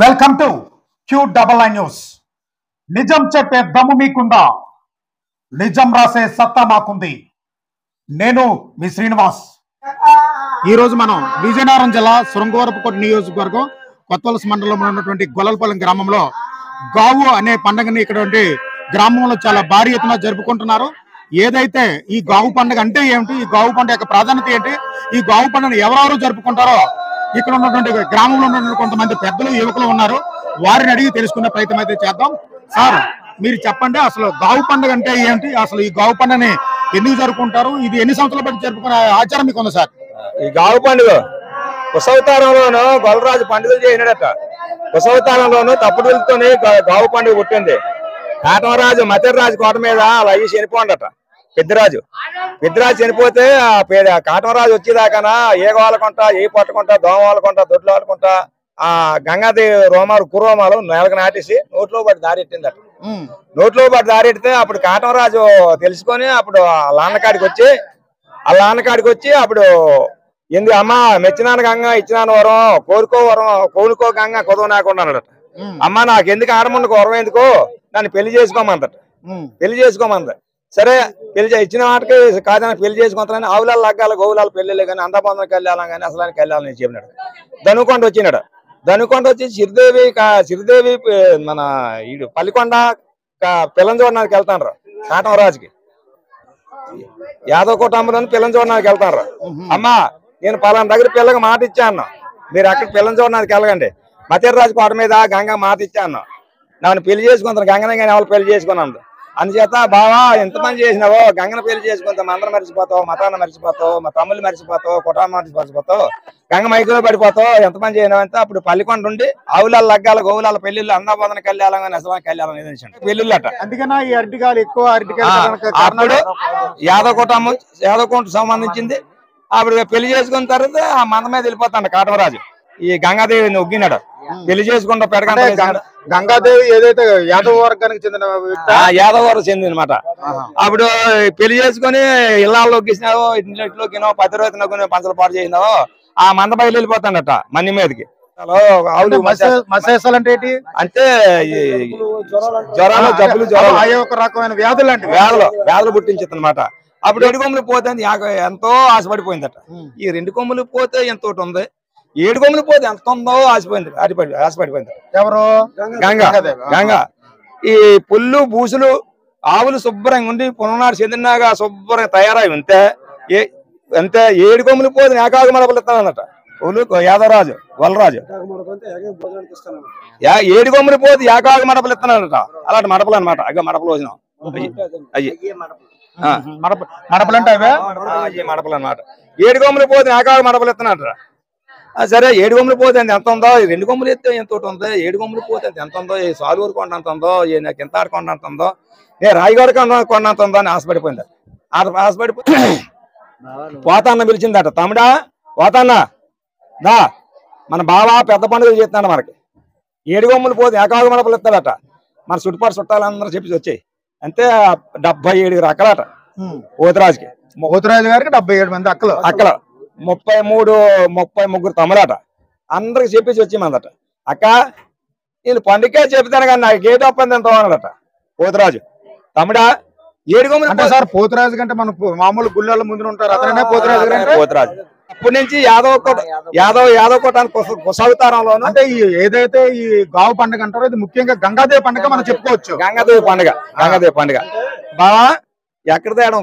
Welcome to Q99 news. నిజం చెప్పే దమ్ము మీకుందా? నిజం రాసే సత్తా మాకుంది. నేను మీ శ్రీనివాస్. ఈరోజు మనం విజయనగరం జిల్లా శృంగవరపుకోట నియోజకవర్గం కొత్తవలస మండలంలో ఉన్నటువంటి గొల్లలపాలెం గ్రామంలో గావు అనే పండుగని ఇక్కడ గ్రామంలో చాలా భారీ ఎత్తున జరుపుకుంటున్నారు. ఏదైతే ఈ గావు పండుగ అంటే ఏమిటి, ఈ గావు పండుగ యొక్క ప్రాధాన్యత ఏంటి, ఈ గావు పండుగను ఎవరెవరు జరుపుకుంటారో ఇక్కడ ఉన్నటువంటి గ్రామంలో ఉన్నటువంటి కొంతమంది పెద్దలు యువకులు ఉన్నారు. వారిని అడిగి తెలుసుకునే ప్రయత్నం అయితే చేద్దాం. సార్, మీరు చెప్పండి, అసలు గావు పండుగ అంటే ఏంటి, అసలు ఈ గావు పండుగని ఎందుకు జరుపుకుంటారు, ఇది ఎన్ని సంవత్సరాల బట్టి జరుపుకునే ఆచారం మీకు ఉంది సార్? ఈ గావు పండుగ కుసవతారంలోనూ గొల్లరాజు పండుగలు చేసినాడట. కుసవతారంలోనూ తప్పుడులతోనే గావు పండుగ పుట్టింది. కాటమరాజు మతిరాజు కోట మీద అలా అయ్యి చనిపోండట. పెద్దరాజు చనిపోతే కాటమరాజు వచ్చేదాకానా ఏ గోవాలకుంటా, ఏ పట్టుకుంటా, దోమ వాళ్ళకుంటా, దొడ్లు వాళ్ళకుంటా ఆ గంగాదేవి రోమాలు కురోమాలు నెలకు నాటేసి నోట్లో పడి దారెట్టిందట. నోట్లో పడి దారెడితే అప్పుడు కాటమరాజు తెలుసుకొని అప్పుడు లాన్నకాడికి వచ్చి అప్పుడు ఎందుకు అమ్మ మెచ్చినాను గంగ ఇచ్చినాను వరం, కోరుకో గంగ కొదవ నాకుండా అన్నాడట. అమ్మ నాకెందుకు ఆడముండకు వరం ఎందుకు, నన్ను పెళ్లి చేసుకోమందట. సరే ఇచ్చిన వాటికి కాదని పెళ్లి చేసుకుంటానని ఆవులాలు లగ్గాలి గోవులాలు పెళ్లి కానీ అందాబంధం కళ్యాణం కానీ అసలు కళ్యాణం చెప్పినాడు. ధనుకొండ వచ్చి సిరిదేవి మన పల్లికొండ పిల్లని చూడడానికి వెళ్తాను కాటమరాజుకి. యాదవ్ కుటుంబంలో పిల్లని చూడడానికి వెళ్తాను. అమ్మా నేను పలానా దగ్గర పిల్లకి మాట ఇచ్చా అన్నా, మీరు అక్కడ పిల్లని చూడడానికి వెళ్ళగండి. మతిరాజు కోట మీద గంగ మాట ఇచ్చా అన్నా, నన్ను పెళ్లి చేసుకుంటాను గంగనే కానీ ఎవరు పెళ్లి చేసుకున్నాను. అందుచేత బావా ఎంతమంది చేసినావో గంగను పెళ్లి చేసుకుంటాం, అందరం మరిచిపోతావు, మతాన్ని మరిచిపోతావు, మా తమ్ముళ్ళు మరిచిపోతావు, కుటుంబం మరిచిపోతావు, గంగ మైకులో పడిపోతావు, ఎంతమంది చేసినావంటే అప్పుడు పల్లికొండ ఉండి ఆవులాల లగ్గాల గోవులాల పెళ్లిళ్ళు అందాబంధన కళ్యాణం కానీ అసలు కళ్యాణం పెళ్లిళ్ళు అట. అందుకన్నా ఈ అరటికాయలు ఎక్కువ అప్పుడు యాదవ్ కుటుంబం సంబంధించింది. అప్పుడు పెళ్లి చేసుకున్న తర్వాత ఆ మంద మీద వెళ్ళిపోతాడు కాటమరాజు. ఈ గంగాదేవిని ఒగ్గినాడు, పెళ్లి చేసుకుంటా పెడగ. గంగాదేవి ఏదైతే యాదవ వర్గానికి చెందిన యాదవ్ వర్గం చెందినమాట. అప్పుడు పెళ్లి చేసుకుని ఇళ్ళల్లో ఒగ్గిసినావో, ఇంట్లోకినో 10 రోజులు పంచలు పాటు చేసినావో ఆ మంద బయలు వెళ్ళిపోతాడట మన్ని మీదకి. ఆవులు మసేసాలు అంటే జ్వరాలు జబ్బులు రకమైన వ్యాధులు అంటే వ్యాధులు పుట్టించింది అనమాట. అప్పుడు 7 కొమ్ములు పోతే ఎంతో ఆశపడిపోయిందట. ఈ 2 కొమ్ములు పోతే ఎంతో ఉంది, 7 కొమ్ములు పోతే ఎంత ఉందో ఆశపడిపోయింది. ఎవరు? గంగ. ఈ పుల్లు బూసులు ఆవులు శుభ్రంగా ఉండి పుననాడు చెందినాగా శుభ్రంగా తయారై ఉంటే అంతే 7 కొమ్ములు పోతే ఏకాగ మడపలు ఇస్తానన్నట. యాదవరాజు వలరాజు 7 కొమ్ములు పోతే ఏకాగ మడపలు ఇస్తానన్నట. అలాంటి మడపలు అనమాట. మడపలు వచ్చినాం మడపలు అంటే అవే మడపలు అనమాట. 7 కొమ్ములు పోతే ఏకాగ మడపలు ఇస్తానట. సరే 7 కొమ్ములు పోతే ఎంత ఉందో, 2 కొమ్ములు ఎత్తే ఎంత ఉంది, 7 కొమ్ములు పోతే ఎంత ఉందో, ఏ సాలూరు కొండ అంత ఉందో, ఏ నాకు ఎంత కొండ అంత ఉందో, ఏ రాయగడ కొండ అంత ఉందో అని ఆశపడిపోయింది. ఆశపడిపోయి పోతాన్న పిలిచిందట. తమ్ముడా పోతాన్నా దా, మన బావా పెద్ద పండుగలు చేస్తున్నాడు మనకి, 7 కొమ్ములు పోతే ఏకాగ మడపలు ఇస్తాడట. మన చుట్టుపాటు చుట్టాలందరూ చెప్పి వచ్చాయి. అంతే 77 అక్కలట పోతురాజుకి. పోతురాజు గారికి 77 మంది అక్కలు 33 తమ్ముడట. అందరికి చెప్పేసి వచ్చేమందట. అక్క నేను పండుగ చెప్తాను కానీ నాకు గేట్ ఒప్పంది ఎంత అన్నాడట పోతురాజు. తమ్ముడా 7 కొమ్ములు అంటే సార్ పోతురాజు కంటే మన మామూలు గుళ్ళ ముందు ఉంటారు అతనే పోతురాజు. అప్పటి నుంచి యాదవ్ కోటానికి కుసవతారంలోను అంటే ఏదైతే ఈ గావు పండుగ అంటారో ఇది ముఖ్యంగా గంగాదేవి పండుగ మనం చెప్పుకోవచ్చు. గంగాదేవి పండుగ బావా ఎక్కడ తేడం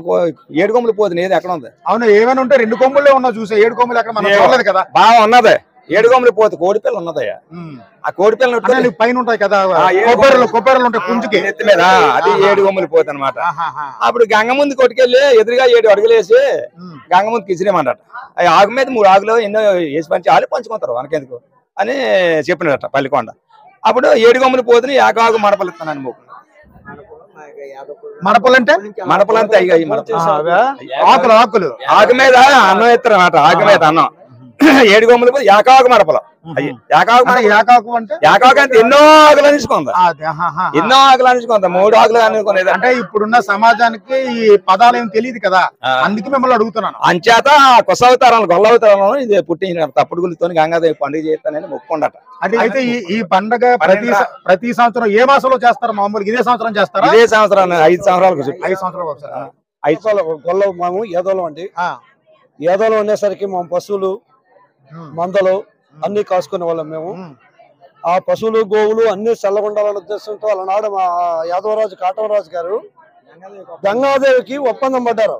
7 కొమ్ములు పోతుంది ఏది ఎక్కడ ఉంది? అవును, ఏమైనా ఉంటే 2 కొమ్ములే ఉన్నా చూసే, 7 కొమ్ములు ఎక్కడ మనం చూడలేదు కదా. బాగా ఉన్నదే 7 కొమ్ములు పోతే కోడిపిల్ల ఉన్నదయ్యా. ఆ కోడిపిల్ల పైన ఉంటాయి కదా కొబ్బరిలు ఉంటాయి పుంజుకి ఎత్తి మీద, అది 7 కొమ్ములు పోతే అనమాట. అప్పుడు గంగ ముందు కొట్టుకెళ్ళి ఎదురుగా 7 అడుగులు వేసి గంగ ముందు కిసిరేమంటాట. ఆకు మీద 3 ఆకులు ఎన్నో వేసి ఆలు పంచుకుంటారు మనకెందుకు అని చెప్పినట పల్లికొండ. అప్పుడు 7 కొమ్ములు పోతే ఏకాగు మడపలు ఇస్తానని మొక్కు. మడపలంటే మడపలంటే ఆకులు ఆకు మీద అన్నం ఎత్తారు అన్నమాట. ఆకు మీద అన్నం ఏడు కొమ్ములు ఏకాకు మడపలు ఏకాకు అంటే ఏకాకు అంటే ఎన్నో ఆకులు అనేసుకుంది, ఎన్నో ఆకులు అనేసుకుంది, 3 ఆకులు అనుకునేది. అంటే ఇప్పుడున్న సమాజానికి ఈ పదాలు ఏమి తెలియదు కదా, అందుకే మిమ్మల్ని అడుగుతున్నాను. అంచేత కొసవతారాలు గొల్లవతారాలను ఇది పుట్టించిన తప్పుడు గుళ్ళతో గంగాదేవి పండుగ చేస్తానని మొక్కుండట. అయితే ఈ పండగ ప్రతి సంవత్సరం ఏ మాసంలో చేస్తారు? మామూలుగా ఇదే సంవత్సరం చేస్తారా? ఇదే సంవత్సరం 5 సంవత్సరాలకు 5 సంవత్సరాలు ఒకసారి. 5 గొల్ల మేము ఏదోలం అండి. ఏదోలం అనేసరికి మా పశువులు మందలు అన్ని కాసుకునే వాళ్ళం మేము. ఆ పశువులు గోవులు అన్ని చల్లగుండాలనే ఉద్దేశంతో అలనాడు మా యాదవరాజు కాటవరాజు గారు గంగాదేవికి ఒప్పందం పడ్డారు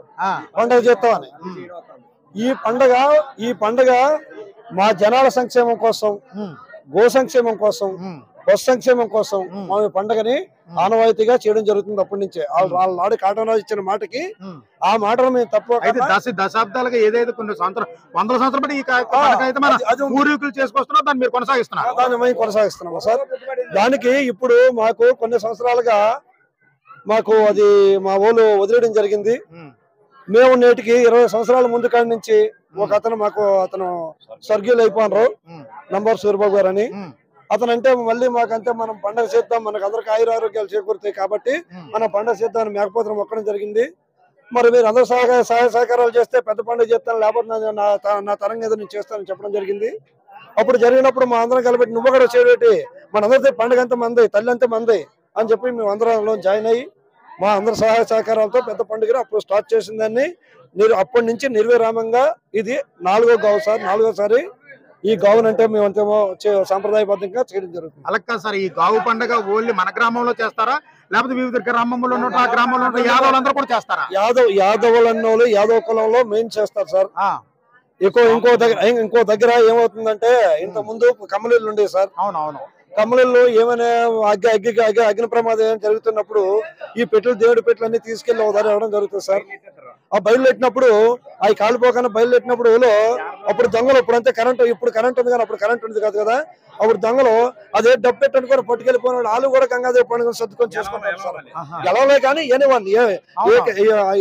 పండుగ చేస్తామని. ఈ పండుగ మా జనాల సంక్షేమం కోసం, గో సంక్షేమం కోసం, బస్ సంక్షేమం కోసం మా పండుగని ఆనవాయితీగా చేయడం జరుగుతుంది. అప్పటి నుంచే వాళ్ళ నాడు కాటవరాజు ఇచ్చిన మాటకి ఆ మాటలు మేము తప్ప దశాబ్దాలుగా ఏదైతే కొన్ని సంవత్సరాలు 100 సంవత్సరాలు బట్టి పూర్వీకులు చేసుకొస్తున్నా దాన్ని మీరు కొనసాగిస్తున్నారు? దాన్ని మేము కొనసాగిస్తున్నాము సార్. దానికి ఇప్పుడు మాకు కొన్ని సంవత్సరాలుగా మాకు అది మా ఊళ్ళు వదిలేయడం జరిగింది. మేము నేటికి 20 సంవత్సరాల ముందు కాడి నుంచి ఒక అతను స్వర్గీయులు అయిపోయినారు, నంబర్ సూర్యబాబు గారు అని. అతను అంటే మళ్ళీ మాకంటే మనం పండుగ చేద్దాం, మనకు అందరికి ఆయురారోగ్యాలు చేకూరుతాయి కాబట్టి మనం పండుగ చేద్దామని మేకపోతను మొక్కడం జరిగింది. మరి మీరు అందరూ సహాయ సహకారాలు చేస్తే పెద్ద పండుగ చేస్తాను, లేకపోతే నా తరంగా ఏదో నేను చేస్తానని చెప్పడం జరిగింది. అప్పుడు జరిగినప్పుడు మా అందరం కలిపెట్టి నువ్వు కూడా చేయబెట్టి మనందరితో పండుగ అంతా మంది, తల్లి అంతా మంది అని చెప్పి మేము అందరం జాయిన్ అయ్యి మా అందరి సహాయ సహకారాలతో పెద్ద పండుగ అప్పుడు స్టార్ట్ చేసిందాన్ని. అప్పటి నుంచి నిర్విరామంగా ఇది 4వ గావు సార్. 4వసారి ఈ గావునంటే మేము అంతేమో సాంప్రదాయబద్ధంగా చేయడం జరుగుతుంది. అలాగే సార్, ఈ గావు పండుగ ఓన్లీ మన గ్రామంలో చేస్తారా, లేకపోతే వివిధ గ్రామంలో ఆ గ్రామంలో యాదవులందరూ కూడా చేస్తారా? యాదవులన్నోళ్ళు యాదవ కులంలో మెయిన్ చేస్తారు సార్. ఇంకో దగ్గర ఏమవుతుందంటే ఇంత ముందు కమ్మలీలు ఉండేవి సార్. అవునవును. కమ్మలీలు ఏమైనా అగ్ని ప్రమాదం ఏమైనా జరుగుతున్నప్పుడు ఈ దేవుడి పెట్లు అన్ని తీసుకెళ్లి ఒక దారి ఇవ్వడం జరుగుతుంది సార్. ఆ బయలుదేరినప్పుడు అవి కాలిపోకుండా బయలుదేరినప్పుడు అప్పుడు దొంగలు ఇప్పుడంతే ఇప్పుడు కరెంట్ ఉంది కానీ అప్పుడు కరెంట్ ఉంది కదా. అప్పుడు దొంగలు అదే డబ్బు పెట్టుకొని పట్టుకెళ్ళిపోయిన వాళ్ళు కూడా గంగాదేవి పండుగ సర్దుకొని చేసుకుంటారు సార్. గెలవలే కానీ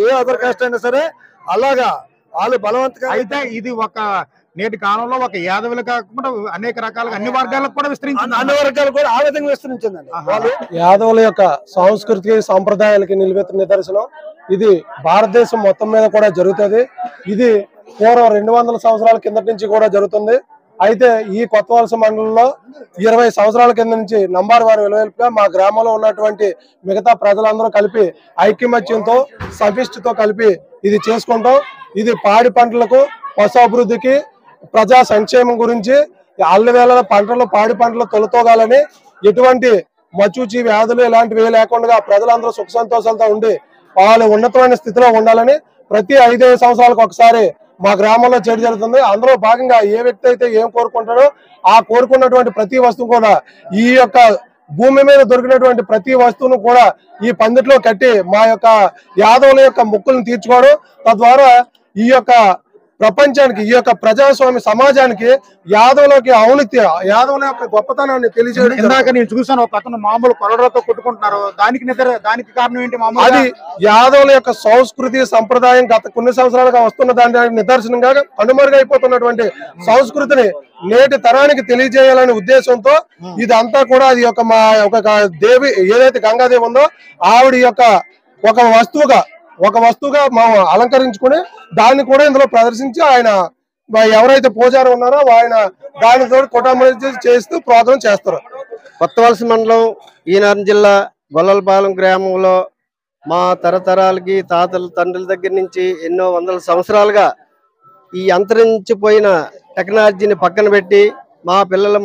ఏ అదర్ కాస్ట్ అయినా సరే అలాగా వాళ్ళు బలవంతంగా. అయితే ఇది ఒక నేటి కాలంలో ఒక యాదవులు కాకుండా అనేక రకాలుగా అన్ని వర్గాలకు కూడా విస్తరించింది. అన్ని వర్గాలు కూడా ఆ విధంగా విస్తరించిందండి. యాదవుల యొక్క సంస్కృతి సంప్రదాయాలకి నిలువెత్తు నిదర్శనం. ఇది భారతదేశం మొత్తం మీద కూడా జరుగుతుంది. ఇది పూర్వం 200 సంవత్సరాల కిందటి నుంచి కూడా జరుగుతుంది. అయితే ఈ కొత్తవలస మండలంలో 20 సంవత్సరాల కింద నుంచి నంబర్ వారి విలువలుగా మా గ్రామంలో ఉన్నటువంటి మిగతా ప్రజలందరూ కలిపి ఐక్యమత్యంతో సమిష్టితో కలిపి ఇది చేసుకుంటాం. ఇది పాడి పంటలకు, పశు అభివృద్ధికి, ప్రజా సంక్షేమం గురించి అల్లవేళ పంటలు పాడి పంటలు తొలతోగాలని, ఎటువంటి మచ్చుచి వ్యాధులు ఇలాంటివి లేకుండా ప్రజలందరూ సుఖ సంతోషాలతో ఉండి వాళ్ళు ఉన్నతమైన స్థితిలో ఉండాలని ప్రతి 5 సంవత్సరాలకు ఒకసారి మా గ్రామంలో చేయడం జరుగుతుంది. అందులో భాగంగా ఏ వ్యక్తి అయితే ఏం కోరుకుంటాడో ఆ కోరుకున్నటువంటి ప్రతి వస్తువు కూడా ఈ యొక్క భూమి మీద దొరికినటువంటి ప్రతి వస్తువును కూడా ఈ పందిట్లో కట్టి మా యొక్క యాదవుల యొక్క మొక్కులను తీర్చుకోవడం, తద్వారా ఈ యొక్క ప్రపంచానికి, ఈ యొక్క ప్రజాస్వామ్య సమాజానికి యాదవులకి ఔన్నత్య, యాదవుల యొక్క గొప్పతనాన్ని తెలియజేయడం. ఇందాక నేను చూసాను ఒక అతను మామూలు కొరడలతో కొట్టుకుంటున్నారు, దానికి కారణం ఏంటి? మామూలు అది యాదవుల యొక్క సంస్కృతి సంప్రదాయం గత కొన్ని సంవత్సరాలుగా వస్తున్న దానికి నిదర్శనంగా కనుమరుగైపోతున్నటువంటి సంస్కృతిని నేటి తరానికి తెలియజేయాలనే ఉద్దేశంతో ఇదంతా కూడా అది యొక్క మా ఒక దేవి ఏదైతే గంగాదేవి ఉందో ఆవిడ యొక్క ఒక వస్తువుగా మనం అలంకరించుకుని దాన్ని కూడా ఇందులో ప్రదర్శించి ఆయన ఎవరైతే పూజారి ఉన్నారో ఆయన దానితో కుటుంబం చేస్తూ ప్రోగ్రాం చేస్తారు. కొత్తవలస మండలం ఈనారం జిల్లా గొల్లలపాలెం గ్రామంలో మా తరతరాలకి తాతల తండ్రుల దగ్గర నుంచి ఎన్నో వందల సంవత్సరాలుగా ఈ అంతరించిపోయిన టెక్నాలజీని పక్కన పెట్టి మా పిల్లలు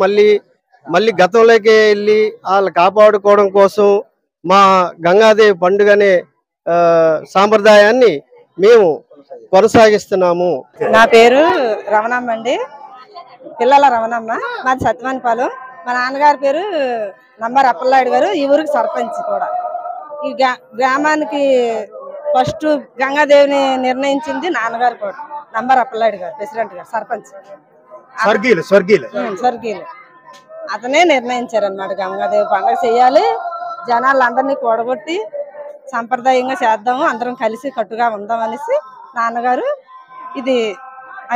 మళ్ళీ గతంలోకి వెళ్ళి వాళ్ళు కాపాడుకోవడం కోసం మా గంగాదేవి పండుగనే సాంప్రదాయాన్ని మేము కొనసాగిస్తున్నాము. నా పేరు రమణమ్మ అండి, పిల్లల రమణమ్మ, మాది సత్యవానిపాలెం. మా నాన్నగారి పేరు నంబర్ అప్పలనాయుడు గారు, ఈ ఊరికి సర్పంచ్ కూడా. ఈ గ్రామానికి ఫస్ట్ గంగాదేవిని నిర్ణయించింది నాన్నగారు కూడా, నంబర్ అప్పలనాయుడు గారు, ప్రెసిడెంట్ గారు, సర్పంచ్ స్వర్గీయులు అతనే నిర్ణయించారనమాట. గంగాదేవి పండుగ చేయాలి, జనాలందరినీ కూడగొట్టి సంప్రదాయంగా చేద్దాము, అందరం కలిసి కట్టుగా ఉందాం అనేసి నాన్నగారు ఇది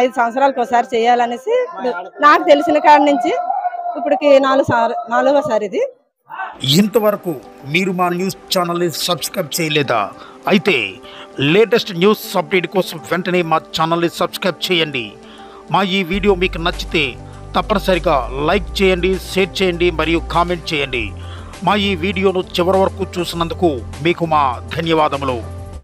5 సంవత్సరాలకు ఒకసారి చేయాలనేసి ఇప్పుడు నాకు తెలిసిన కాడి నుంచి ఇప్పటికి 4వ సారి ఇది. ఇంతవరకు మీరు మా న్యూస్ ఛానల్ని సబ్స్క్రైబ్ చేయలేదా? అయితే లేటెస్ట్ న్యూస్ అప్డేట్ కోసం వెంటనే మా ఛానల్ని సబ్స్క్రైబ్ చేయండి. మా ఈ వీడియో మీకు నచ్చితే తప్పనిసరిగా లైక్ చేయండి, షేర్ చేయండి మరియు కామెంట్ చేయండి. మా ఈ వీడియోను చివరి వరకు చూసినందుకు మీకు మా ధన్యవాదములు.